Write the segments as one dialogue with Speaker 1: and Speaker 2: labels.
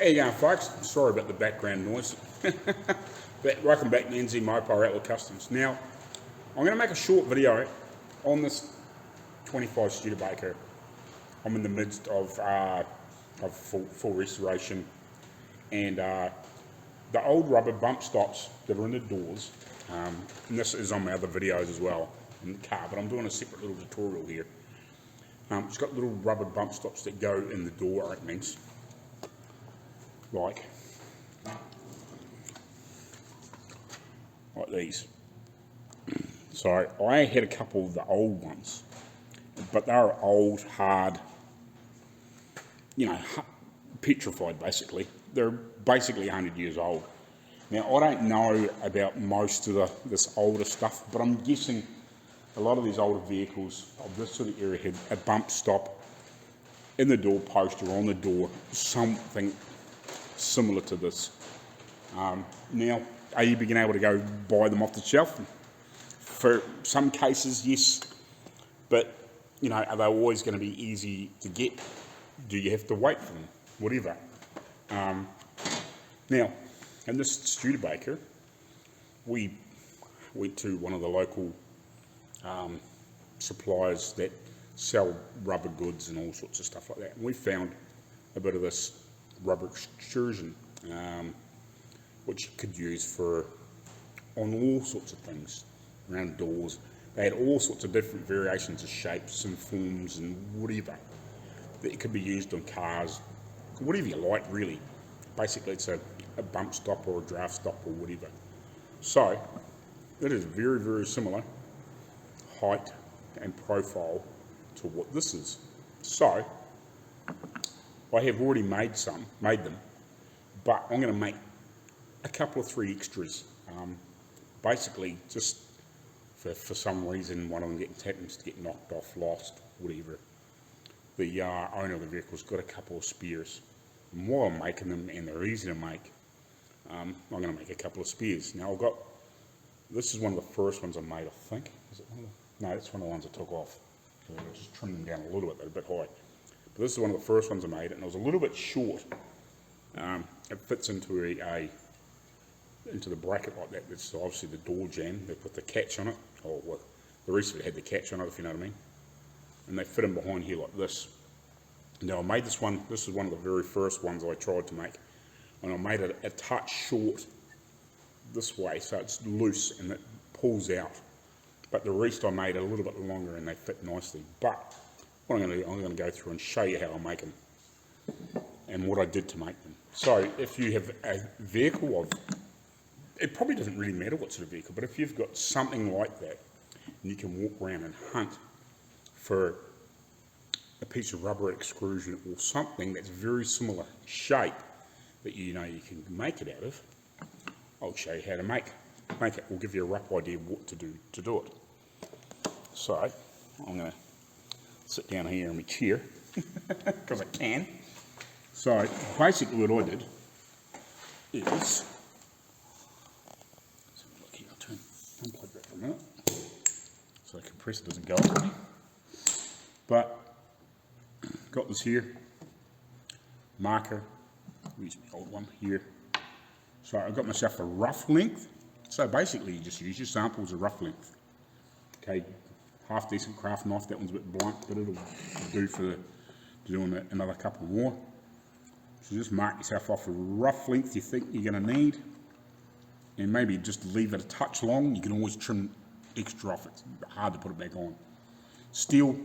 Speaker 1: How you going, folks? Sorry about the background noise. Welcome back to NZ Mopo Outlaw Kustoms. Now, I'm going to make a short video on this 25 Studebaker. I'm in the midst of full restoration, and the old rubber bump stops that are in the doors, and this is on my other videos as well in the car, but I'm doing a separate little tutorial here. It's got little rubber bump stops that go in the door openings, like these. So I had a couple of the old ones, but they're old, hard, you know, petrified basically. They're basically 100 years old. Now I don't know about most of this older stuff, but I'm guessing a lot of these older vehicles of this sort of era had a bump stop in the door post or on the door, something similar to this. Now, are you being able to go buy them off the shelf? For some cases, yes, but you know, are they always going to be easy to get? Do you have to wait for them? Whatever. Now, in this Studebaker, we went to one of the local suppliers that sell rubber goods and all sorts of stuff like that, and we found a bit of this rubber extrusion, which you could use for on all sorts of things around doors. They had all sorts of different variations of shapes and forms and whatever that it could be used on cars, whatever you like really. Basically it's a bump stop or a draft stop or whatever. So it is very, very similar height and profile to what this is. So I have already made them, but I'm going to make a couple of 3 extras. Basically, just for some reason, one of them happens to get knocked off, lost, whatever. The owner of the vehicle's got a couple of spares. And while I'm making them, and they're easy to make, I'm going to make a couple of spares. Now this is one of the first ones I made, I think. Is it one of the, no, it's one of the ones I took off. So I just trimmed them down a little bit, they're a bit high. But this is one of the first ones I made, and it was a little bit short. It fits into into the bracket like that. That's obviously the door jamb. They put the catch on it, or well, the rest of it had the catch on it, if you know what I mean. And they fit them behind here like this. Now I made this one. This is one of the very first ones I tried to make, and I made it a touch short this way, so it's loose and it pulls out. But the rest I made a little bit longer, and they fit nicely. But what I'm going to do, I'm going to go through and show you how I make them and what I did to make them. So if you have a vehicle of, it probably doesn't really matter what sort of vehicle, but if you've got something like that and you can walk around and hunt for a piece of rubber extrusion or something that's very similar shape that you know you can make it out of, I'll show you how to make it. We'll give you a rough idea of what to do it. So I'm going to sit down here in my chair because I can. So basically what I did is, let's have a look here, I'll unplug that for a minute so the compressor doesn't go up on me. But got this here, Marko, use my old one here. So I got myself a rough length. So basically you just use your samples of rough length. Okay, half decent craft knife, that one's a bit blunt, but it'll do for doing another couple more. So just mark yourself off a rough length you think you're going to need, and maybe just leave it a touch long. You can always trim extra off, it's hard to put it back on. Steel,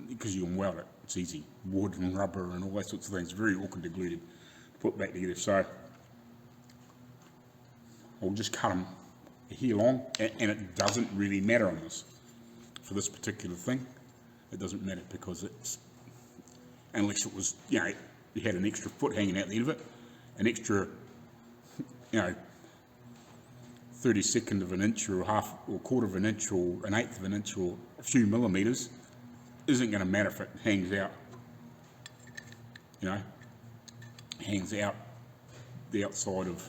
Speaker 1: because you can weld it, it's easy. Wood and rubber and all that sorts of things, very awkward to glue to put back together. So I'll just cut them here long, and it doesn't really matter on this. For this particular thing, it doesn't matter, because it's, unless it was, you know, you had an extra foot hanging out the end of it, an extra, you know, 32nd of an inch or half or quarter of an inch or an eighth of an inch or a few millimeters, isn't going to matter if it hangs out, you know, hangs out the outside of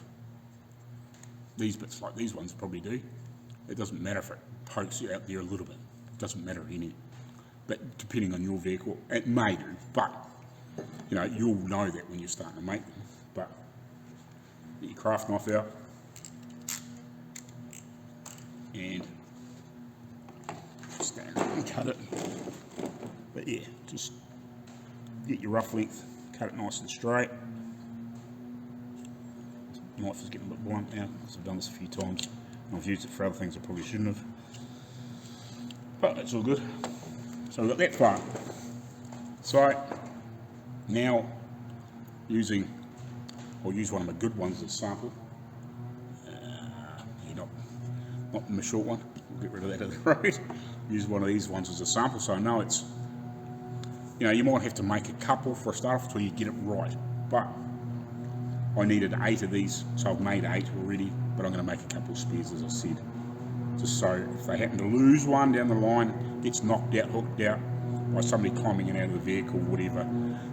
Speaker 1: these bits like these ones probably do. It doesn't matter if it pokes out there a little bit. It doesn't matter any. But depending on your vehicle, it may do. But you know, you'll know that when you're starting to make them. Get your craft knife out. And stand there and cut it. But yeah, just get your rough length, cut it nice and straight. The knife is getting a bit blunt now because I've done this a few times. I've used it for other things I probably shouldn't have. But that's all good. So we've got that far. So now I'll use one of my good ones as a sample. Not my short one. We'll get rid of that at the road. Use one of these ones as a sample, so I know it's, you know, you might have to make a couple for a start off until you get it right. But I needed 8 of these, so I've made 8 already, but I'm going to make a couple of spares, as I said. Just so if they happen to lose one down the line, gets knocked out, hooked out by somebody climbing in out of the vehicle, whatever,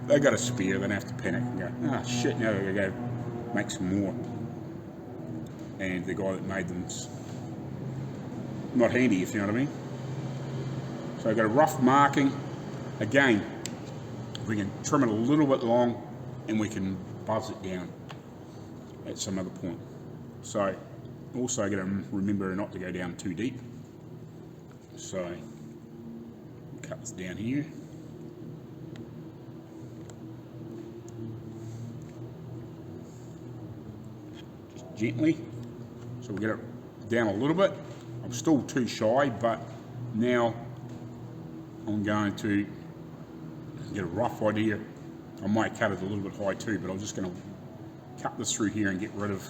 Speaker 1: they got a spare, they don't have to panic and go, ah, shit, now they're going to go make some more. And the guy that made them's not handy, if you know what I mean. So I've got a rough marking. Again, we can trim it a little bit long and we can buzz it down at some other point. So also got to remember not to go down too deep. So cut this down here. Just gently. So we get it down a little bit. I'm still too shy, but now I'm going to get a rough idea. I might cut it a little bit high too, but I'm just going to cut this through here and get rid of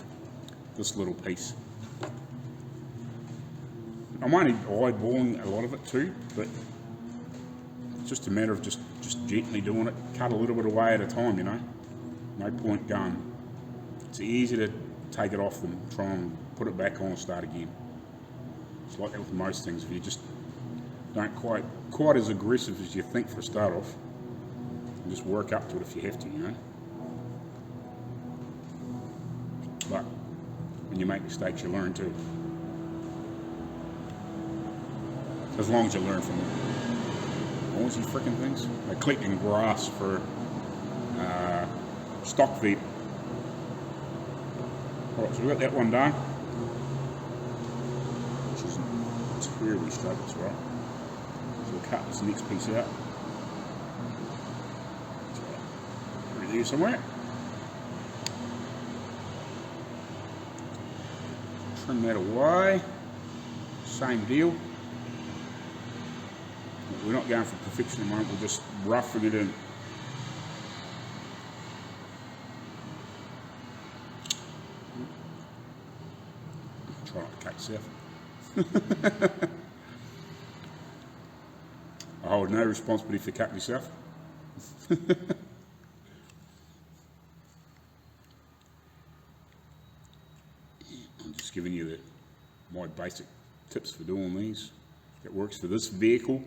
Speaker 1: this little piece. I'm only eyeballing a lot of it too, but it's just a matter of just gently doing it. Cut a little bit away at a time, you know. No point going. It's easier to take it off than try and put it back on and start again. It's like that with most things. If you just don't quite as aggressive as you think for a start off, and just work up to it if you have to, you know. But when you make mistakes, you learn too. As long as you learn from them. What was these freaking things? They're collecting grass for stock feed. Alright, so we've got that one done. Which isn't terribly straight as well. So we'll cut this next piece out. Over here somewhere. Trim that away. Same deal. We're not going for perfection at the moment, we're just roughing it in. Try not to cut yourself. I hold no responsibility for cutting yourself. I'm just giving you my basic tips for doing these. It works for this vehicle.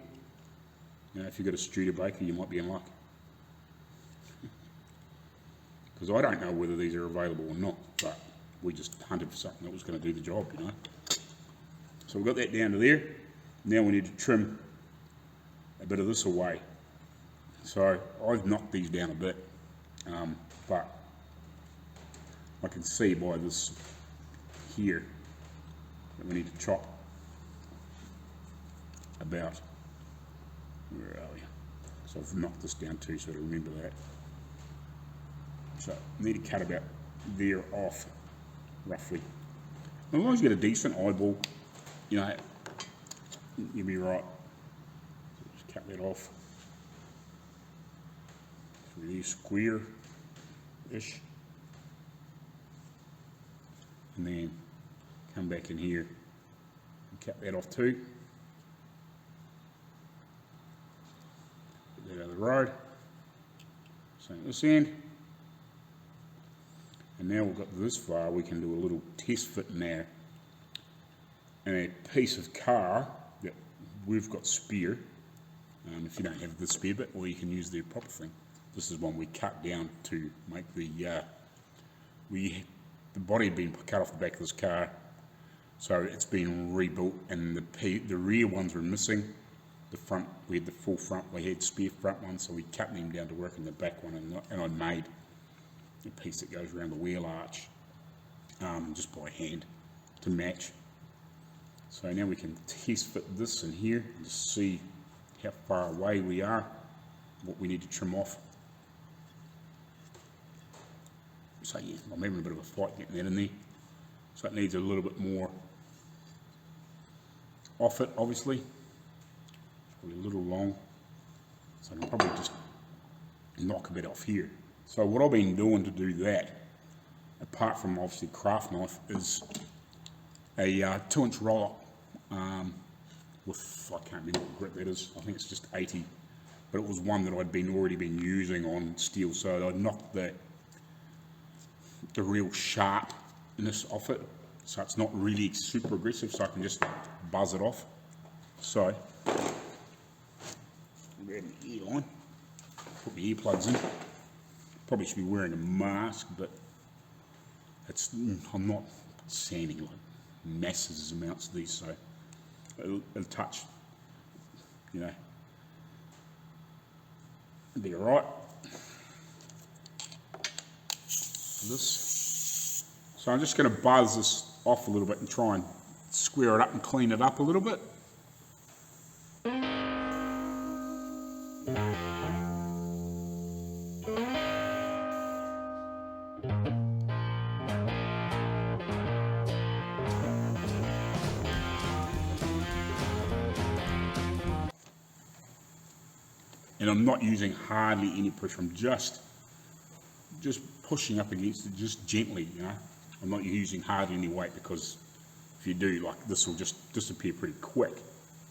Speaker 1: You know, if you've got a Studebaker, you might be in luck. Because I don't know whether these are available or not, but we just hunted for something that was going to do the job, you know. So we've got that down to there. Now we need to trim a bit of this away. So I've knocked these down a bit, but I can see by this here that we need to chop about. Where are we? So I've knocked this down too, so to remember that. So I need to cut about there off, roughly. As long as you get a decent eyeball, you know, you'll be right. So just cut that off. It's really square-ish. And then come back in here and cut that off too. Out of the road, same at this end, and now we've got this far, we can do a little test fit now, and a piece of car that we've got spare, if you don't have the spare bit, or you can use the proper thing. This is one we cut down to make the body had been cut off the back of this car, so it's been rebuilt, and the rear ones were missing. The front, we had the full front, we had spare front ones, so we cut them down to work in the back one, and I made a piece that goes around the wheel arch just by hand to match. So now we can test fit this in here and just see how far away we are, what we need to trim off. So yeah, I'm having a bit of a fight getting that in there. So it needs a little bit more off it, obviously. It's probably a little long. So I can probably just knock a bit off here. So what I've been doing to do that, apart from obviously craft knife, is a 2-inch roller with, I can't remember what grip that is, I think it's just 80, but it was one that I'd already been using on steel, so I'd knocked the real sharpness off it, so it's not really super aggressive, so I can just buzz it off. So grab my ear line, put my earplugs in. Probably should be wearing a mask, but I'm not sanding like massive amounts of these, so it'll touch, you know, it'll be alright. So I'm just going to buzz this off a little bit and try and square it up and clean it up a little bit. And I'm not using hardly any pressure, I'm just pushing up against it, just gently, you know. I'm not using hardly any weight, because if you do, like, this will just disappear pretty quick.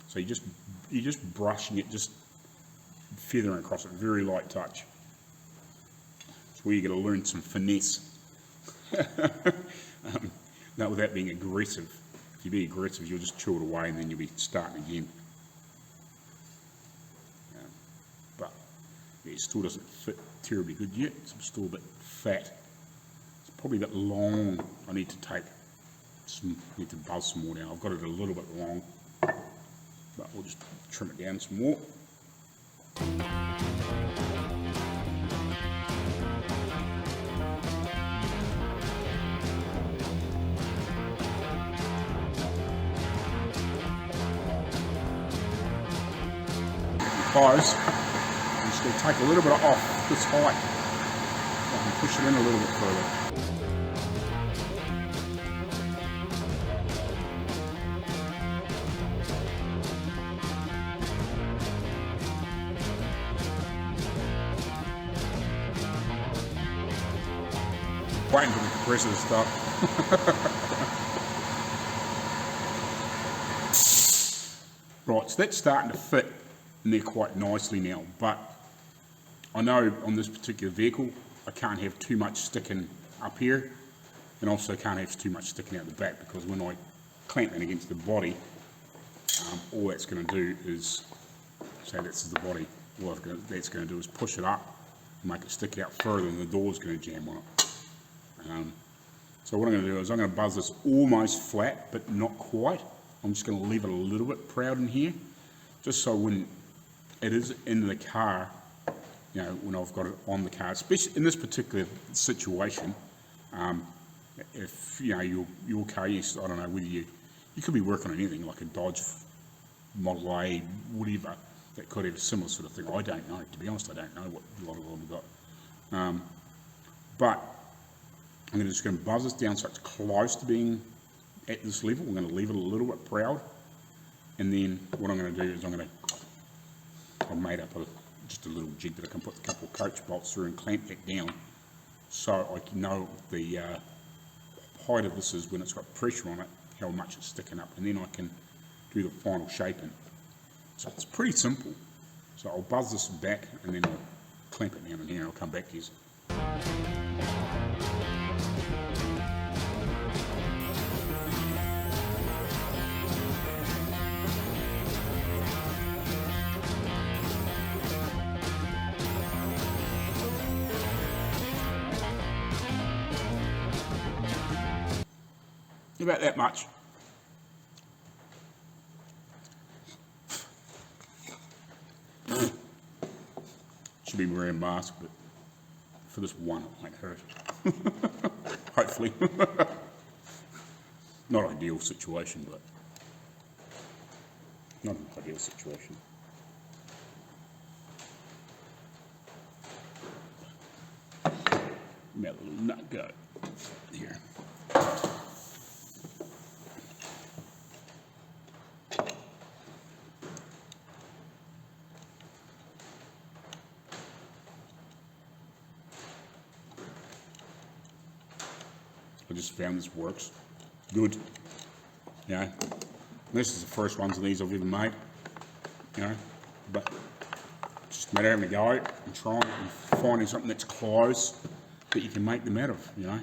Speaker 1: So you're just brushing it, just feathering across it, very light touch. It's where you got to learn some finesse. Not without being aggressive. If you be aggressive, you'll just chew it away and then you'll be starting again. But yeah, it still doesn't fit terribly good yet. So I'm still a bit fat. It's probably a bit long. I need to buzz some more now. I've got it a little bit long, but we'll just trim it down some more. Close. I'm just going to take a little bit off this height. I can push it in a little bit further. Waiting for the compressor to stop. Right, so that's starting to fit in there quite nicely now, but I know on this particular vehicle I can't have too much sticking up here, and also can't have too much sticking out the back, because when I clamp it against the body, all that's going to do is, say this is the body, all that's going to do is push it up and make it stick out further, and the door's going to jam on it. So what I'm going to do is I'm going to buzz this almost flat, but not quite. I'm just going to leave it a little bit proud in here, just so when it is in the car, you know, when I've got it on the car, especially in this particular situation, if, you know, your car, yes, I don't know whether you could be working on anything like a Dodge Model A, whatever, that could have a similar sort of thing. I don't know, to be honest, I don't know what a lot of them have got. But I'm just going to buzz this down so it's close to being at this level. I'm going to leave it a little bit proud, and then what I'm going to do is I've made up just a little jig that I can put a couple of coach bolts through and clamp that down, so I can know the height of this is when it's got pressure on it, how much it's sticking up, and then I can do the final shaping. So it's pretty simple. So I'll buzz this back and then I'll clamp it down in here and I'll come back to you. About that much. Should be wearing a mask, but for this one it might hurt. Hopefully. Not ideal situation, but not an ideal situation. Let a little nut go here. I just found this works good. You know, this is the first ones of these I've ever made. You know, but just a matter of having a go and trying and finding something that's close that you can make them out of. You know,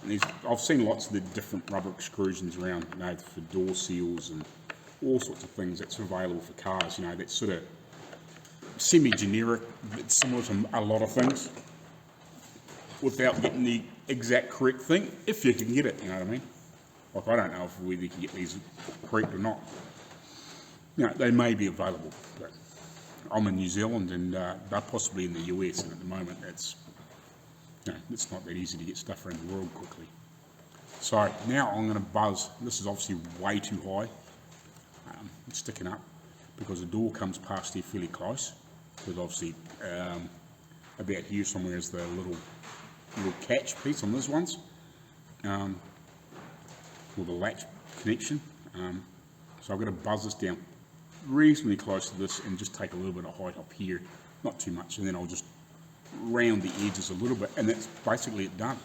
Speaker 1: and I've seen lots of the different rubber extrusions around. You know, for door seals and all sorts of things that's available for cars. You know, that's sort of semi-generic, but similar to a lot of things, without getting the exact correct thing, if you can get it, you know what I mean? Like, I don't know whether you can get these correct or not. You know, they may be available, but I'm in New Zealand and they're possibly in the US, and at the moment it's, you know, it's not that easy to get stuff around the world quickly. So now I'm going to buzz. This is obviously way too high. It's sticking up because the door comes past here fairly close, because obviously about here somewhere is the little catch piece on these ones, or the latch connection. So I've got to buzz this down reasonably close to this and just take a little bit of height up here, not too much, and then I'll just round the edges a little bit, and that's basically it done.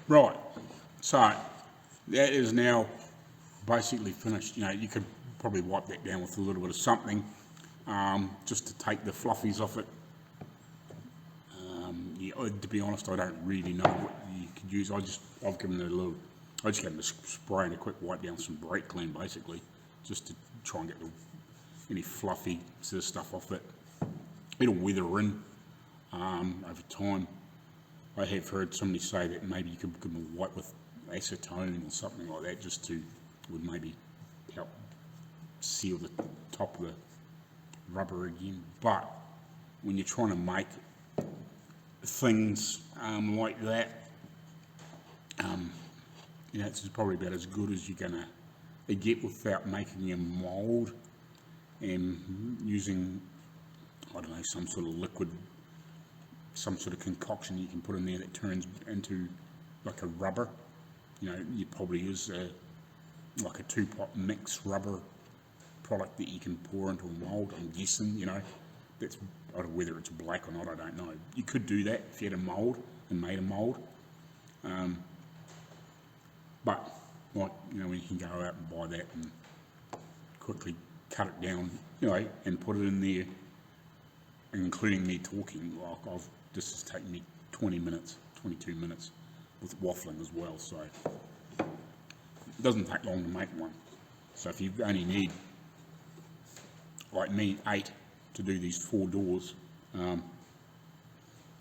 Speaker 1: Right, so that is now basically finished. You know, you could probably wipe that down with a little bit of something, just to take the fluffies off it. Yeah, to be honest, I don't really know what you could use. I just gave them a spray and a quick wipe down, some brake clean basically, just to try and get any fluffy sort of stuff off it. It'll weather in over time. I have heard somebody say that maybe you could give them a wipe with acetone or something like that, just to would maybe help seal the top of the rubber again. But when you're trying to make things like that, you know, it's probably about as good as you're gonna get without making a mould and using, I don't know, some sort of liquid, some sort of concoction you can put in there that turns into like a rubber. You know, you probably use like a 2-pot mix rubber product that you can pour into a mould, I'm guessing. You know, that's, I don't know whether it's black or not, I don't know. You could do that if you had a mould and made a mould, but like, you know, you can go out and buy that and quickly cut it down, you know, and put it in there. Including me talking, like this has taken me 20 minutes, 22 minutes with waffling as well, so it doesn't take long to make one. So if you only need, like me, 8 to do these 4 doors,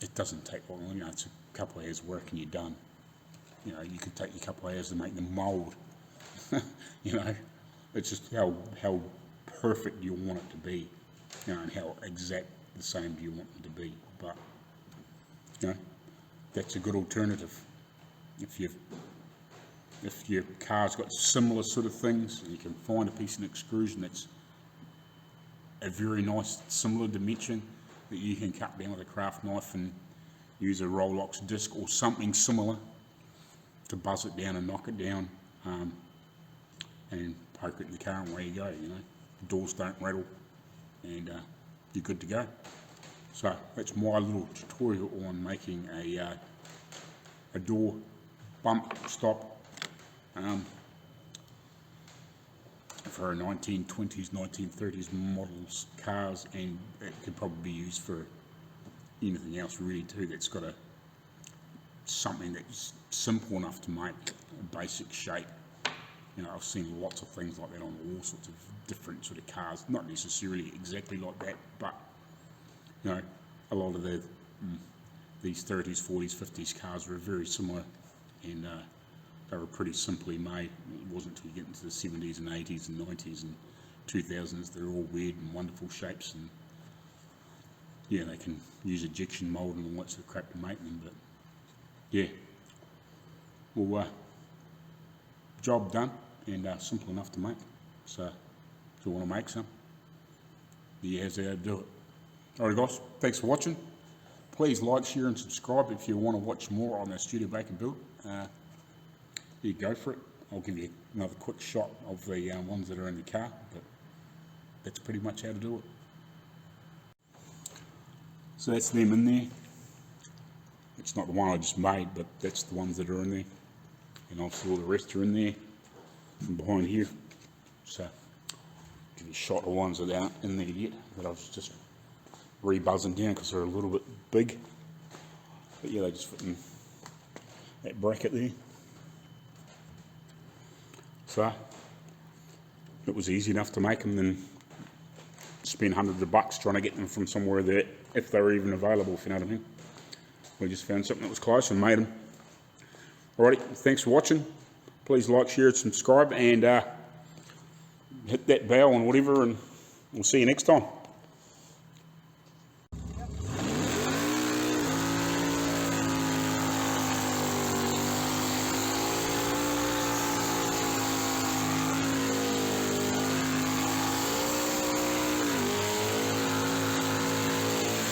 Speaker 1: it doesn't take long. You know, it's a couple of hours work and you're done. You know, you could take you a couple of hours to make the mould. You know, it's just how perfect you want it to be, you know, and how exact the same do you want them to be. But you know, that's a good alternative if your car's got similar sort of things, and you can find a piece of extrusion that's a very nice similar dimension that you can cut down with a craft knife and use a Rolex disc or something similar to buzz it down and knock it down, and poke it in the car, and away you go. You know, the doors don't rattle, and you're good to go. So that's my little tutorial on making a door bump stop for a 1920s, 1930s models cars, and it could probably be used for anything else really too that's got something that's simple enough to make a basic shape. You know, I've seen lots of things like that on all sorts of different sort of cars, not necessarily exactly like that, but you know, a lot of these 30s, 40s, 50s cars were very similar, and they were pretty simply made. It wasn't until you get into the 70s and 80s and 90s and 2000s they're all weird and wonderful shapes, and yeah, they can use ejection mould and all that sort of crap to make them, but yeah, well, job done, and simple enough to make. So if you want to make some, here's how to do it. Alright guys, thanks for watching. Please like, share and subscribe if you want to watch more on our Studio Bake and Build. You go for it. I'll give you another quick shot of the ones that are in the car, but that's pretty much how to do it. So that's them in there. It's not the one I just made, but that's the ones that are in there. And obviously all the rest are in there and behind here. So give you a shot of ones that aren't in there yet, but I was just re-buzzing down because they're a little bit big. But yeah, they just fit in that bracket there. So it was easy enough to make them than spend hundreds of bucks trying to get them from somewhere that, if they were even available, if you know what I mean. We just found something that was close and made them. Alrighty, thanks for watching. Please like, share, subscribe, and hit that bell and whatever, and we'll see you next time.